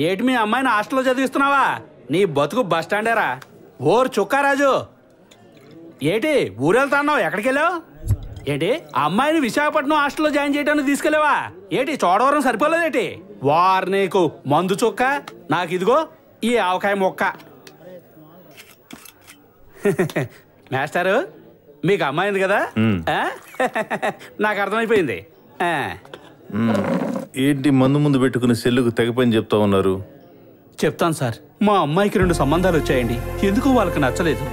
ఏటి మీ అమ్మాయిని హాస్టల్లో చదివిస్తున్నావా? నీ బతుకు బస్ స్టాండేరా. ఓర్ చుక్కారాజు, ఏటి ఊరెళ్తాన్నావు? ఎక్కడికి వెళ్ళావు? ఏంటి అమ్మాయిని విశాఖపట్నం హాస్టల్లో జాయిన్ చేయడానికి తీసుకెళ్ళావా? ఏటి చోడవరం సరిపోలేదేటి? వారు నీకు మందు చుక్క, నాకు ఇదిగో ఈ ఆవకాయ మొక్క. మాస్టారు, మీకు అమ్మాయి ఉంది కదా? నాకు అర్థమైపోయింది. ఏంటి మందు ముందు పెట్టుకుని సెల్లుకు తెగపని చెప్తా ఉన్నారు? చెప్తాను సార్. మా అమ్మాయికి 2 సంబంధాలు వచ్చాయండి. ఎందుకు వాళ్ళకి నచ్చలేదు.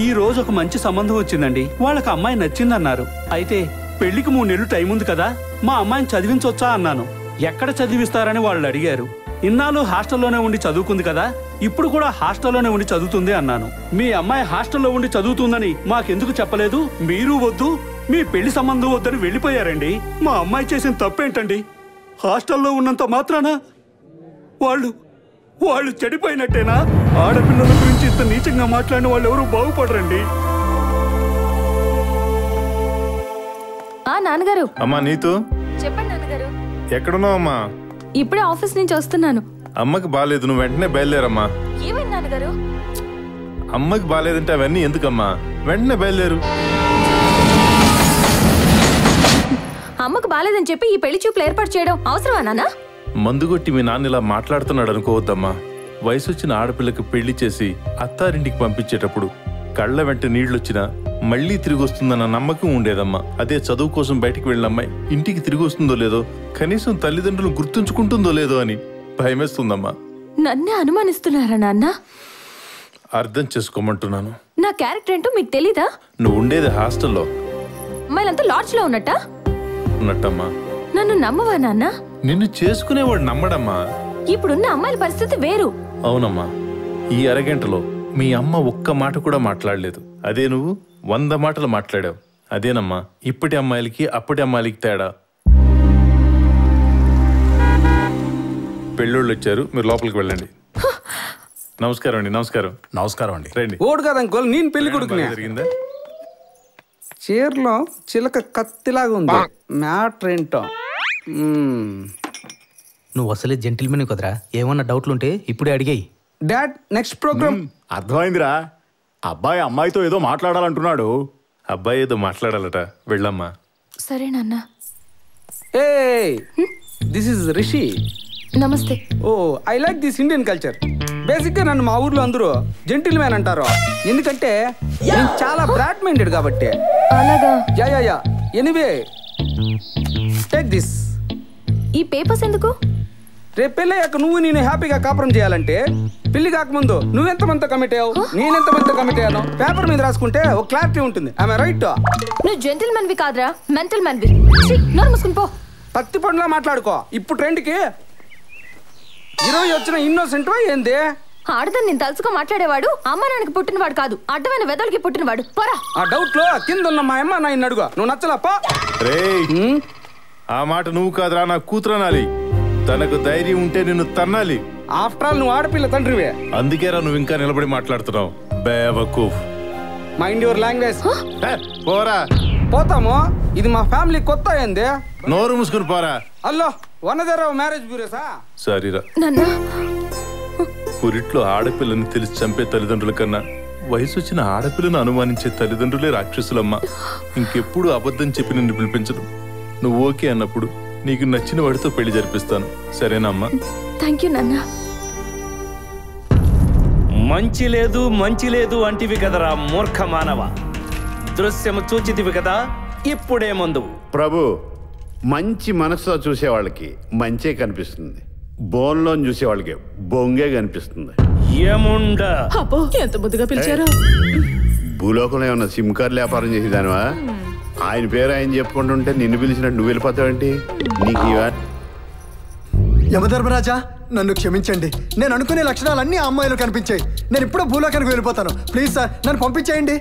ఈ రోజు ఒక మంచి సంబంధం వచ్చిందండి. వాళ్ళకి అమ్మాయి నచ్చిందన్నారు. అయితే పెళ్లికి 3 నెలలు టైం ఉంది కదా, మా అమ్మాయిని చదివించొచ్చా అన్నాను. ఎక్కడ చదివిస్తారని వాళ్ళు అడిగారు. ఇన్నాళ్ళు హాస్టల్లోనే ఉండి చదువుకుంది కదా, ఇప్పుడు కూడా హాస్టల్లోనే ఉండి చదువుతుంది అన్నాను. మీ అమ్మాయి హాస్టల్లో ఉండి చదువుతుందని మాకెందుకు చెప్పలేదు? మీరు వద్దు, మీ పెళ్లి సంబంధం వద్దని వెళ్ళిపోయారండి. మా అమ్మాయి చేసిన తప్పేంటండి? హాస్టల్లో ఉన్నంత మాత్రాన వాళ్ళు చెడిపోయినట్టేనా? ఆడపిల్లల గురించి ఇంత నీచంగా మాట్లాడిన వాళ్ళు ఎవరు బాగుపడరండి. నాన్నగారు. అమ్మా నీతు. చెప్పండి నాన్నగారు. ఎక్కడున్నావు అమ్మా? ఇప్పుడే ఆఫీస్ నుంచి వస్తున్నాను. అమ్మకి బాలేదు, నువ్వు వెంటనే బయలుదేరమ్మా. ఏమైంది నాన్నగారు? అమ్మకి బాలేదంటే అవన్నీ ఎందుకమ్మా? వెంటనే బయలుదేరు. అమ్మకు బాలేదని చెప్పి ఈ పెళ్లి చూపులు ఏర్పాటు చేయడం అవసరమా నాన్న? మందుగొట్టి మీ నాన్న ఇలా మాట్లాడుతున్నాడు అనుకోవద్దమ్మా. వయసు వచ్చిన ఆడపిల్లకి పెళ్లి చేసి అత్తారింటికి పంపించేటప్పుడు కళ్ళ వెంట నీళ్లొచ్చినా మళ్లీ తిరిగి వస్తుందన్న నమ్మకం ఉండేదమ్మా. అదే చదువు కోసం బయటికి వెళ్ళిన అమ్మాయి ఇంటికి తిరిగి వస్తుందో లేదో, కనీసం తల్లిదండ్రులు గుర్తుంచుకుంటుందో లేదో అని భయమేస్తుందమ్మా. నన్నే అనుమానిస్తున్నారా నాన్న? అర్థం చేసుకోమంటున్నాను. నా క్యారెక్టర్ ఏంటో మీకు తెలీదా? నువ్వు ఉండేది హాస్టల్లో. అమ్మాయిలంతా లాడ్జ్ లో ఉన్నట్టమ్మా. నన్ను నమ్మవా నాన్న? నిన్ను చేసుకునేవాడు నమ్మడమ్మా. ఇప్పుడున్న అమ్మాయిల పరిస్థితి వేరు. అవునమ్మా, ఈ అరగంటలో మీ అమ్మ ఒక్క మాట కూడా మాట్లాడలేదు. అదే నువ్వు 100 మాటలు మాట్లాడావు. అదేనమ్మా ఇప్పటి అమ్మాయిలకి అప్పటి అమ్మాయిలకి తేడా. పెళ్ళోళ్ళు వచ్చారు, మీరు లోపలికి వెళ్ళండి. నమస్కారం అండి. నమస్కారం. నమస్కారం అండి. రండి. ఓడు కదా అంకుల్, నేను పెళ్లి కొడుకునే. జరిగిందా? చీరలో చిలక కత్తిలాగా ఉంది. మ్యాటర్ ఏంటో. నువ్వు అసలే జెంటిల్మెన్ కదరా. ఏమన్నా డౌట్లు ఉంటే ఇప్పుడే అడిగాయి. Dad, next programme. అర్థమైందిరా. అబ్బాయి అమ్మాయితో ఏదో మాట్లాడాలంటున్నాడు. అబ్బాయి ఏదో మాట్లాడాలట, వెళ్ళమ్మా. సరే నాన్న. Hey this is Rishi. నమస్తే. Oh I like this Indian culture. Basic గా నన్ను మా ఊర్లో అందరూ జెంటిల్ మ్యాన్ అంటారు. ఎందుకంటే నేను చాలా బ్రాడ్ మైండెడ్ కాబట్టి. అలాగా? యా. Anyway take this. ఈ పేపర్స్ ఎందుకు? రేపు పెళ్ళయ్యాక నువ్వు నేను హ్యాపీగా కాపురం చేయాలంటే పెళ్లి కాకముందు నువ్వెంతమంత కమిట్ అయ్యావు, నేనెంతమంత కమిట్ అయ్యాను పేపర్ మీద రాసుకుంటే ఒక క్లారిటీ ఉంటుంది. ఆమె రైట్? నువ్వు జెంటిల్ మ్యాన్వి కాదురా, మెంటల్ మ్యాన్వి. నోరు మూసుకుని పో. పత్తి పండులా మాట్లాడుకో. ఇప్పుడు ట్రెండ్కి 20 వచ్చిన ఇన్నోసెంట్ ఏంది? ఆడదాన్ని నేను తలుచుకో మాట్లాడేవాడు అమ్మ నాన్నకి పుట్టినవాడు కాదు, అడ్డమైన వెదలకి పుట్టినవాడు. పోరా. ఆ డౌట్ లో కింద ఉన్న మా అమ్మ నాయన్ని అడుగు. నువ్వు నచ్చలప్పా. ఆ మాట నువ్వు కాదురా, నా కూతురు అనాలి. తనకు ధైర్యం ఉంటే నిన్ను తన్నాలి. ఆఫ్టర్ ఆల్ నువ్వు ఆడపిల్ల తండ్రివే. అందుకేరా నువ్వు ఇంకా నిలబడి మాట్లాడుతున్నావు. బేవకూఫ్. Mind your language. పోరా. పోతాము. ఇది మా ఫ్యామిలీ కొత్త ఏంది? నోరు మూసుకుని పోరా. అల్లో వనదేరావు మ్యారేజ్ బ్యూరోసా? సారీరా. పురిట్లో ఆడపిల్లని తెలిసి చంపే తల్లిదండ్రుల కన్నా వయసు వచ్చిన ఆడపిల్లను అనుమానించే తల్లిదండ్రులే రాక్షసులమ్మా. ఇంకెప్పుడు అబద్ధం చెప్పి నిన్ను పిలిపించదు. నువ్వు ఓకే అన్నప్పుడు నీకు నచ్చిన వాడితో పెళ్లి జరిపిస్తాను. సరేనమ్మా? థ్యాంక్ యూ నాన్న. మంచి లేదు అంటివి కదరా మూర్ఖ మానవ. దృశ్యము చూచితివి కదా, ఇప్పుడే ముందు. ప్రభు, మంచి మనసుతో చూసేవాళ్ళకి మంచే కనిపిస్తుంది, బోన్లో చూసేవాళ్ళకి బొంగే కనిపిస్తుంది. ఏముండా ఎంత ముద్దుగా పిలిచారు. భూలోకంలో ఏమన్నా సిమ్ కార్డు వ్యాపారం చేసేదానివా? ఆయన పేరు ఆయన చెప్పుకుంటుంటే నిన్ను పిలిచినట్టు నువ్వు వెళ్ళిపోతావేంటి? నీకు యమధర్మరాజా, నన్ను క్షమించండి. నేను అనుకునే లక్షణాలన్నీ ఆ అమ్మాయిలు కనిపించాయి. నేను ఇప్పుడు భూలోకానికి వెళ్ళిపోతాను. ప్లీజ్ సార్, నన్ను పంపించేయండి.